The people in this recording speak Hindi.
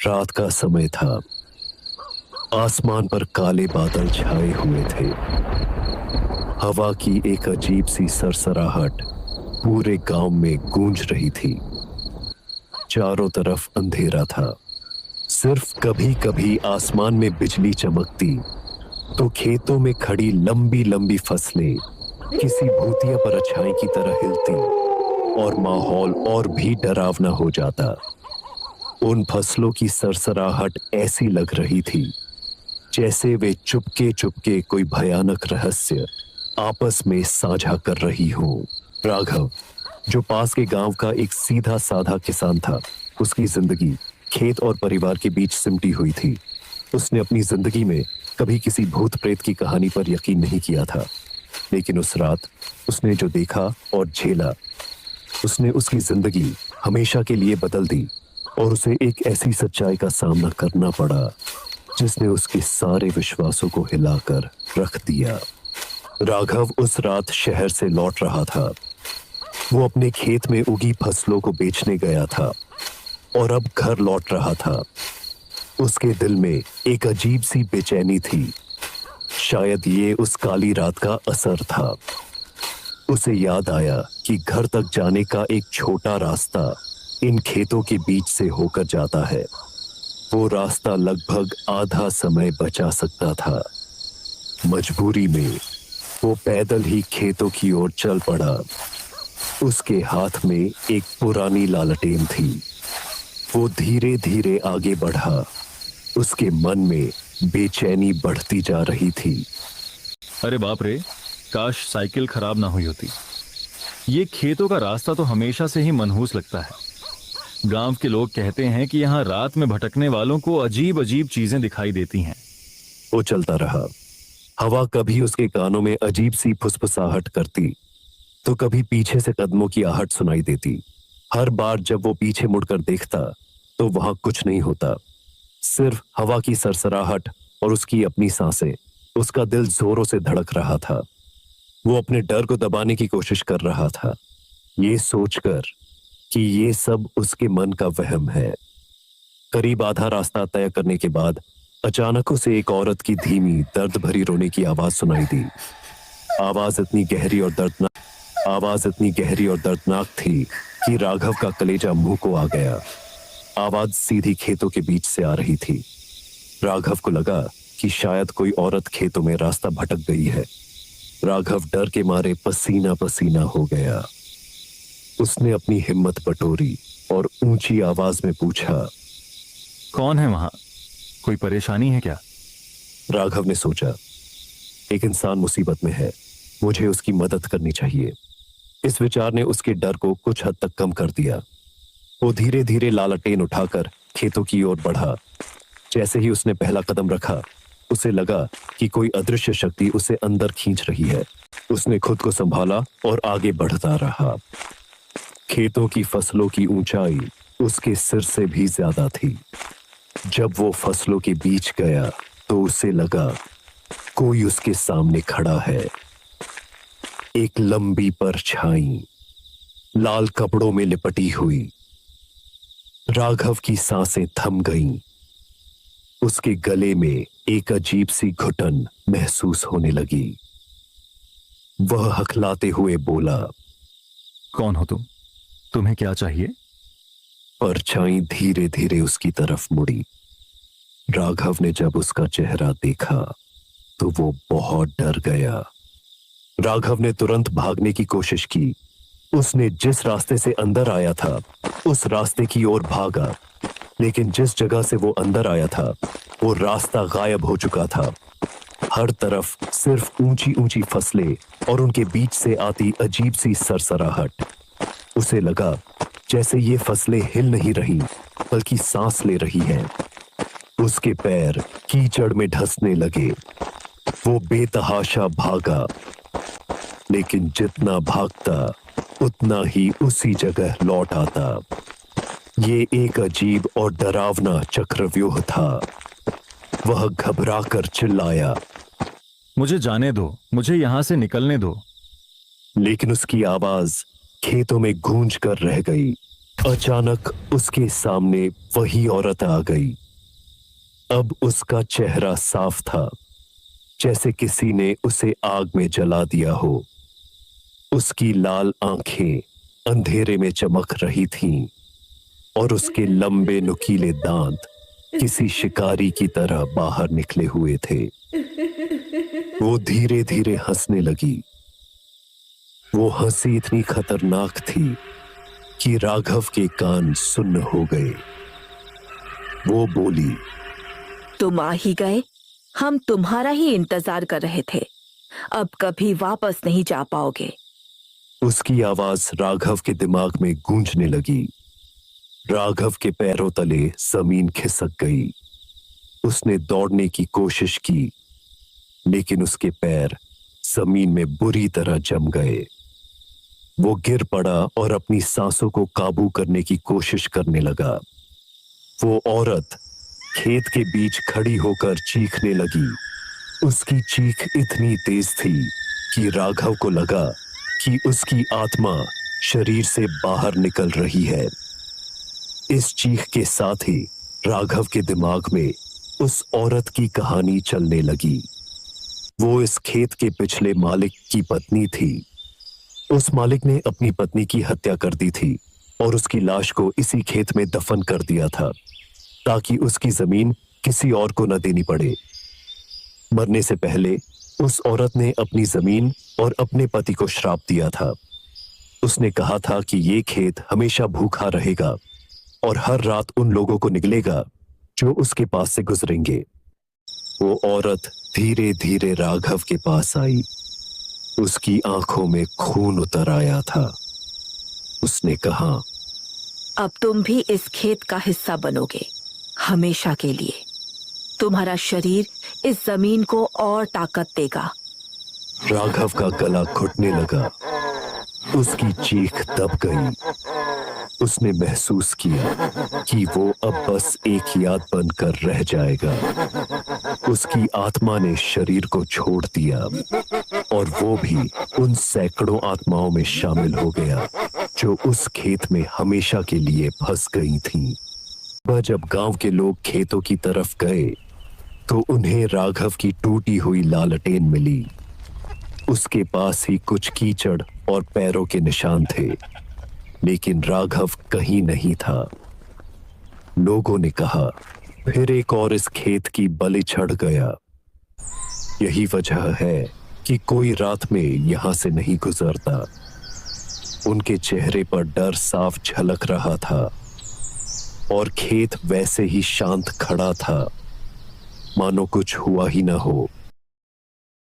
रात का समय था। आसमान पर काले बादल छाए हुए थे। हवा की एक अजीब सी सरसराहट पूरे गांव में गूंज रही थी। चारों तरफ अंधेरा था। सिर्फ कभी कभी आसमान में बिजली चमकती तो खेतों में खड़ी लंबी लंबी फसलें किसी भूतिया परछाई की तरह हिलती और माहौल और भी डरावना हो जाता। उन फसलों की सरसराहट ऐसी लग रही थी जैसे वे चुपके चुपके कोई भयानक रहस्य आपस में साझा कर रही हो। राघव, जो पास के गांव का एक सीधा साधा किसान था, उसकी जिंदगी खेत और परिवार के बीच सिमटी हुई थी। उसने अपनी जिंदगी में कभी किसी भूत प्रेत की कहानी पर यकीन नहीं किया था, लेकिन उस रात उसने जो देखा और झेला, उसने उसकी जिंदगी हमेशा के लिए बदल दी और उसे एक ऐसी सच्चाई का सामना करना पड़ा जिसने उसके सारे विश्वासों को हिलाकर रख दिया। राघव उस रात शहर से लौट रहा था। वो अपने खेत में उगी फसलों को बेचने गया था और अब घर लौट रहा था। उसके दिल में एक अजीब सी बेचैनी थी। शायद ये उस काली रात का असर था। उसे याद आया कि घर तक जाने का एक छोटा रास्ता इन खेतों के बीच से होकर जाता है। वो रास्ता लगभग आधा समय बचा सकता था। मजबूरी में वो पैदल ही खेतों की ओर चल पड़ा। उसके हाथ में एक पुरानी लालटेन थी। वो धीरे धीरे आगे बढ़ा। उसके मन में बेचैनी बढ़ती जा रही थी। अरे बाप रे, काश साइकिल खराब ना हुई होती। ये खेतों का रास्ता तो हमेशा से ही मनहूस लगता है। गांव के लोग कहते हैं कि यहाँ रात में भटकने वालों को अजीब अजीब चीजें दिखाई देती हैं। वो चलता रहा। हवा कभी उसके कानों में अजीब सी फुसफुसाहट करती तो कभी पीछे से कदमों की आहट सुनाई देती। हर बार जब वो पीछे मुड़कर देखता तो वहां कुछ नहीं होता, सिर्फ हवा की सरसराहट और उसकी अपनी सांसें। उसका दिल जोरों से धड़क रहा था। वो अपने डर को दबाने की कोशिश कर रहा था, ये सोचकर कि ये सब उसके मन का वहम है। करीब आधा रास्ता तय करने के बाद अचानक उसे एक औरत की धीमी दर्द भरी रोने की आवाज सुनाई दी। आवाज इतनी गहरी और दर्दनाक थी कि राघव का कलेजा मुंह को आ गया। आवाज सीधी खेतों के बीच से आ रही थी। राघव को लगा कि शायद कोई औरत खेतों में रास्ता भटक गई है। राघव डर के मारे पसीना पसीना हो गया। उसने अपनी हिम्मत बटोरी और ऊंची आवाज में पूछा, कौन है वहां? कोई परेशानी है क्या? राघव ने सोचा, एक इंसान मुसीबत में है, मुझे उसकी मदद करनी चाहिए। इस विचार ने उसके डर को कुछ हद तक कम कर दिया। वो धीरे धीरे लालटेन उठाकर खेतों की ओर बढ़ा। जैसे ही उसने पहला कदम रखा, उसे लगा कि कोई अदृश्य शक्ति उसे अंदर खींच रही है। उसने खुद को संभाला और आगे बढ़ता रहा। खेतों की फसलों की ऊंचाई उसके सिर से भी ज्यादा थी। जब वो फसलों के बीच गया तो उसे लगा कोई उसके सामने खड़ा है। एक लंबी परछाई, लाल कपड़ों में लिपटी हुई। राघव की सांसें थम गईं। उसके गले में एक अजीब सी घुटन महसूस होने लगी। वह हकलाते हुए बोला, कौन हो तुम? तुम्हें क्या चाहिए? परछाई धीरे धीरे उसकी तरफ मुड़ी। राघव ने जब उसका चेहरा देखा तो वो बहुत डर गया। राघव ने तुरंत भागने की कोशिश की। उसने जिस रास्ते से अंदर आया था उस रास्ते की ओर भागा, लेकिन जिस जगह से वो अंदर आया था वो रास्ता गायब हो चुका था। हर तरफ सिर्फ ऊंची ऊंची फसलें और उनके बीच से आती अजीब सी सरसराहट। उसे लगा जैसे ये फसलें हिल नहीं रही बल्कि सांस ले रही हैं। उसके पैर कीचड़ में धंसने लगे। वो बेतहाशा भागा, लेकिन जितना भागता उतना ही उसी जगह लौट आता। ये एक अजीब और डरावना चक्रव्यूह था। वह घबराकर चिल्लाया, मुझे जाने दो, मुझे यहां से निकलने दो। लेकिन उसकी आवाज खेतों में गूंज कर रह गई। अचानक उसके सामने वही औरत आ गई। अब उसका चेहरा साफ था, जैसे किसी ने उसे आग में जला दिया हो। उसकी लाल आंखें अंधेरे में चमक रही थीं और उसके लंबे नुकीले दांत किसी शिकारी की तरह बाहर निकले हुए थे। वो धीरे धीरे हंसने लगी। वो हंसी इतनी खतरनाक थी कि राघव के कान सुन्न हो गए। वो बोली, तुम आ ही गए। हम तुम्हारा ही इंतजार कर रहे थे। अब कभी वापस नहीं जा पाओगे। उसकी आवाज राघव के दिमाग में गूंजने लगी। राघव के पैरों तले जमीन खिसक गई। उसने दौड़ने की कोशिश की, लेकिन उसके पैर जमीन में बुरी तरह जम गए। वो गिर पड़ा और अपनी सांसों को काबू करने की कोशिश करने लगा। वो औरत खेत के बीच खड़ी होकर चीखने लगी। उसकी चीख इतनी तेज थी कि राघव को लगा कि उसकी आत्मा शरीर से बाहर निकल रही है। इस चीख के साथ ही राघव के दिमाग में उस औरत की कहानी चलने लगी। वो इस खेत के पिछले मालिक की पत्नी थी। उस मालिक ने अपनी पत्नी की हत्या कर दी थी और उसकी लाश को इसी खेत में दफन कर दिया था, ताकि उसकी जमीन किसी और को न देनी पड़े। मरने से पहले उस औरत ने अपनी जमीन और अपने पति को श्राप दिया था। उसने कहा था कि ये खेत हमेशा भूखा रहेगा और हर रात उन लोगों को निगलेगा जो उसके पास से गुजरेंगे। वो औरत धीरे धीरे राघव के पास आई। उसकी आंखों में खून उतर आया था। उसने कहा, अब तुम भी इस खेत का हिस्सा बनोगे, हमेशा के लिए। तुम्हारा शरीर इस जमीन को और ताकत देगा। राघव का गला घुटने लगा। उसकी चीख दब गई। उसने महसूस किया कि वो अब बस एक याद बनकर रह जाएगा। उसकी आत्मा ने शरीर को छोड़ दिया और वो भी उन सैकड़ों आत्माओं में शामिल हो गया जो उस खेत में हमेशा के लिए फंस गई थीं। वह जब गांव के लोग खेतों की तरफ गए तो उन्हें राघव की टूटी हुई लालटेन मिली। उसके पास ही कुछ कीचड़ और पैरों के निशान थे, लेकिन राघव कहीं नहीं था। लोगों ने कहा, फिर एक और इस खेत की बलि चढ़ गया। यही वजह है कि कोई रात में यहां से नहीं गुजरता। उनके चेहरे पर डर साफ झलक रहा था और खेत वैसे ही शांत खड़ा था, मानो कुछ हुआ ही न हो।